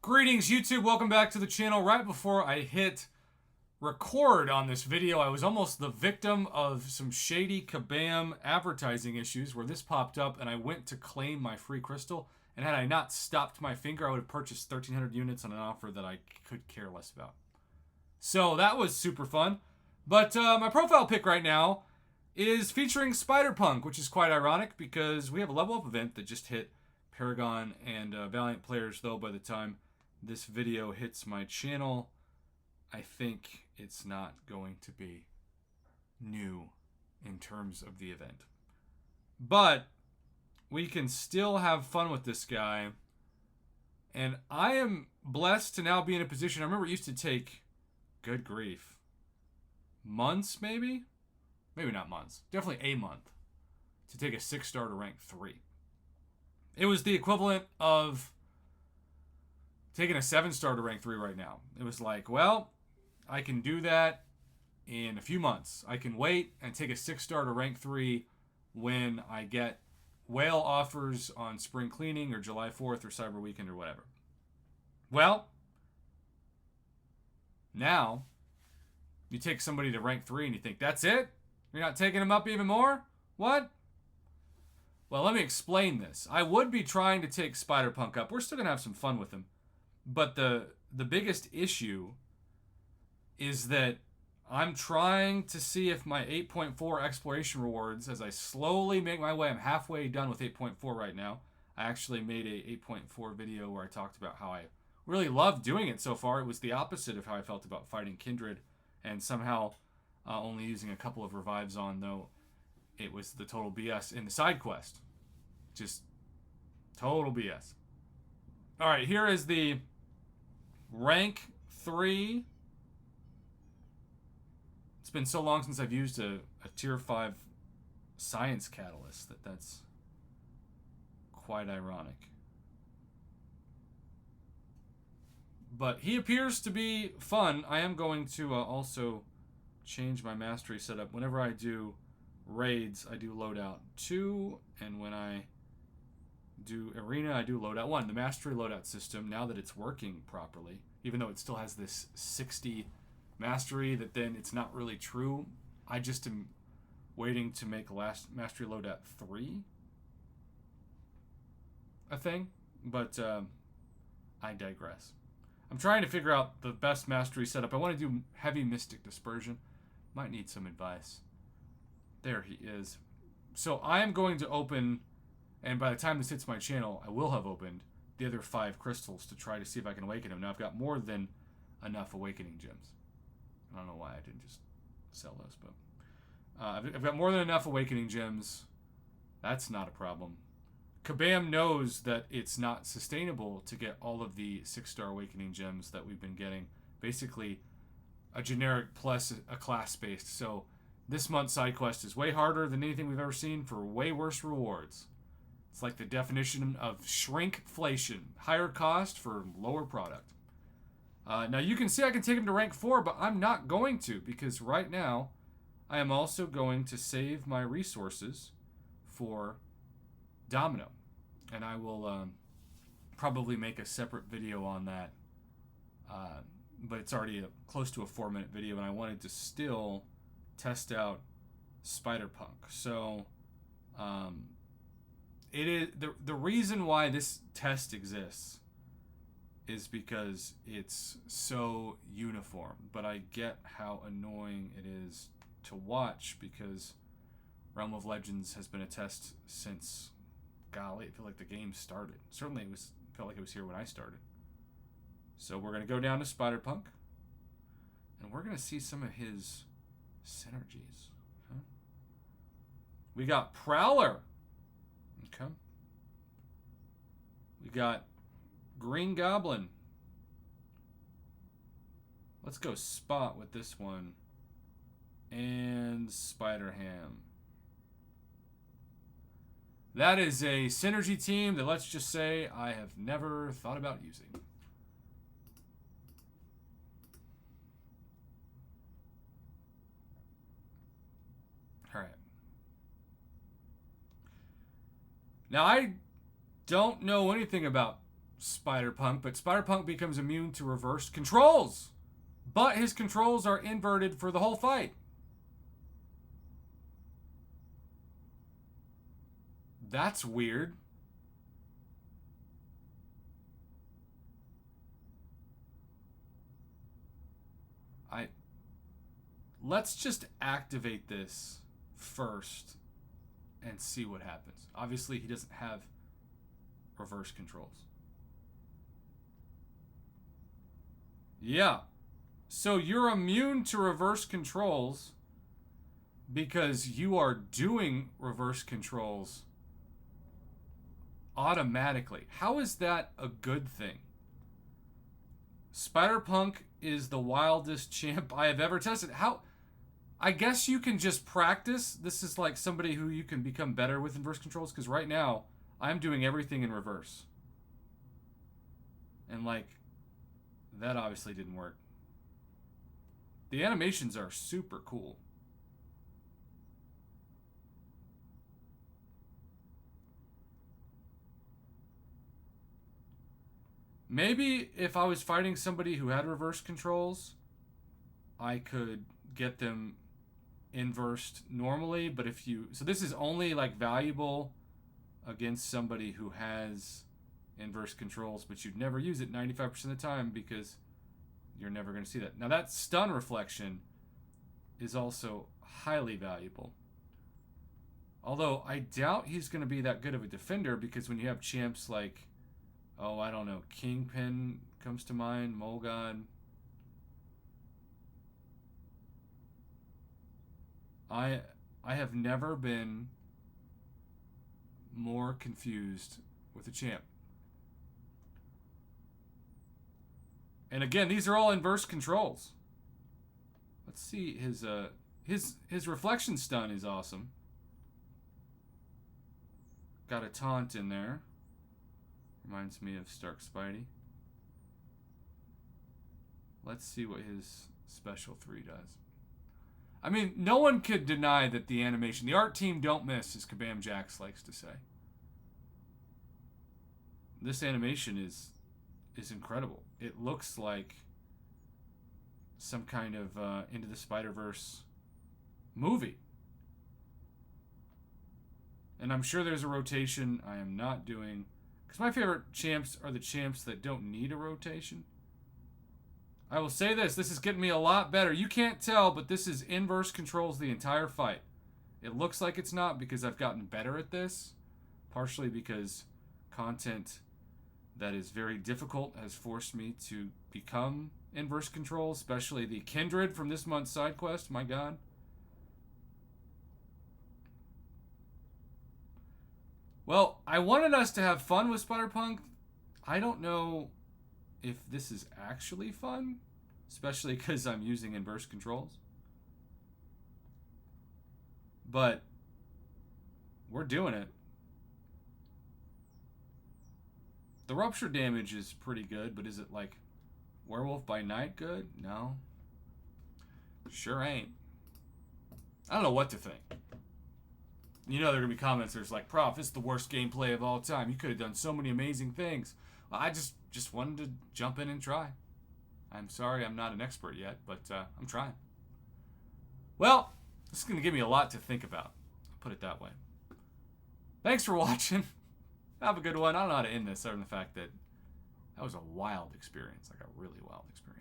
Greetings YouTube, welcome back to the channel. Right before I hit record on this video, I was almost the victim of some shady kabam advertising issues where this popped up and I went to claim my free crystal, and had I not stopped my finger, I would have purchased 1,300 units on an offer that I could care less about. So that was super fun. But my profile pic right now is featuring Spider-Punk, which is quite ironic because we have a level up event that just hit Paragon and Valiant players, though by the time this video hits my channel, I think it's not going to be new in terms of the event. But we can still have fun with this guy. And I am blessed to now be in a position. I remember it used to take, good grief, months maybe? Maybe not months. Definitely a month to take a 6-star to rank 3. It was the equivalent of taking a 7-star to rank 3 right now. It was like, well, I can do that in a few months. I can wait and take a 6-star to rank 3 when I get whale offers on spring cleaning or July 4th or Cyber Weekend or whatever. Well, now you take somebody to rank 3 and you think, that's it? You're not taking them up even more? What? Well, let me explain this. I would be trying to take Spider-Punk up. We're still going to have some fun with him. But the biggest issue is that I'm trying to see if my 8.4 exploration rewards, as I slowly make my way, I'm halfway done with 8.4 right now. I actually made a 8.4 video where I talked about how I really loved doing it so far. It was the opposite of how I felt about fighting Kindred and somehow only using a couple of revives on, though it was the total BS in the side quest. Just total BS. All right, here is the rank 3. It's been so long since I've used a tier 5 science catalyst that's quite ironic. But he appears to be fun. I am going to also change my mastery setup. Whenever I do raids, I do loadout 2, and when I do arena, I do loadout 1. The mastery loadout system, now that it's working properly, even though it still has this 60 mastery that then it's not really true, I just am waiting to make last mastery loadout 3 a thing. But I digress. I'm trying to figure out the best mastery setup. I want to do heavy mystic dispersion. Might need some advice. There he is. So I am going to open, and by the time this hits my channel, I will have opened the other 5 crystals to try to see if I can awaken him. Now, I've got more than enough awakening gems. I don't know why I didn't just sell those, but I've got more than enough awakening gems. That's not a problem. Kabam knows that it's not sustainable to get all of the 6-star awakening gems that we've been getting. Basically, a generic plus a class-based. So this month's side quest is way harder than anything we've ever seen for way worse rewards. It's like the definition of shrinkflation. Higher cost for lower product. Now you can see I can take him to rank 4, but I'm not going to, because right now I am also going to save my resources for Domino. And I will probably make a separate video on that. But it's already close to a 4-minute video, and I wanted to still test out Spider-Punk. So it is the reason why this test exists is because it's so uniform. But I get how annoying it is to watch, because Realm of Legends has been a test since, golly, I feel like the game started. Certainly felt like it was here when I started. So we're going to go down to Spider-Punk, and we're going to see some of his synergies. Okay. We got Prowler. Okay. We got Green Goblin. Let's go Spot with this one. And Spider-Ham. That is a synergy team that, let's just say, I have never thought about using. All right. Now, I don't know anything about Spider-Punk, but Spider-Punk becomes immune to reverse controls. But his controls are inverted for the whole fight. That's weird. Let's just activate this first and see what happens. Obviously, he doesn't have reverse controls. Yeah. So you're immune to reverse controls because you are doing reverse controls automatically. How is that a good thing? Spider-Punk is the wildest champ I have ever tested. How? I guess you can just practice. This is like somebody who you can become better with inverse controls, because right now I'm doing everything in reverse. And like, that obviously didn't work. The animations are super cool. Maybe if I was fighting somebody who had reverse controls, I could get them inversed normally, but if you... So this is only like valuable against somebody who has inverse controls, but you'd never use it 95% of the time because you're never going to see that. Now that stun reflection is also highly valuable. Although I doubt he's going to be that good of a defender, because when you have champs like, oh, I don't know, Kingpin comes to mind, Mole God. I have never been more confused with a champ. And again, these are all inverse controls. Let's see, his reflection stun is awesome. Got a taunt in there. Reminds me of Stark Spidey. Let's see what his special 3 does. I mean, no one could deny that the animation, the art team don't miss, as Kabam Jax likes to say. This animation is incredible. It looks like some kind of Into the Spider-Verse movie. And I'm sure there's a rotation I am not doing, because my favorite champs are the champs that don't need a rotation. I will say this is getting me a lot better. You can't tell, but this is inverse controls the entire fight. It looks like it's not because I've gotten better at this, partially because content that is very difficult has forced me to become inverse controls, especially the Kindred from this month's side quest. My God. Well, I wanted us to have fun with Spider-Punk. I don't know if this is actually fun, especially because I'm using inverse controls. But we're doing it. The rupture damage is pretty good, but is it like Werewolf by Night good? No. Sure ain't. I don't know what to think. You know there are going to be comments there's like, Prof, this is the worst gameplay of all time. You could have done so many amazing things. Well, I just wanted to jump in and try. I'm sorry I'm not an expert yet, but I'm trying. Well, this is going to give me a lot to think about. I'll put it that way. Thanks for watching. Have a good one. I don't know how to end this other than the fact that was a wild experience, like a really wild experience.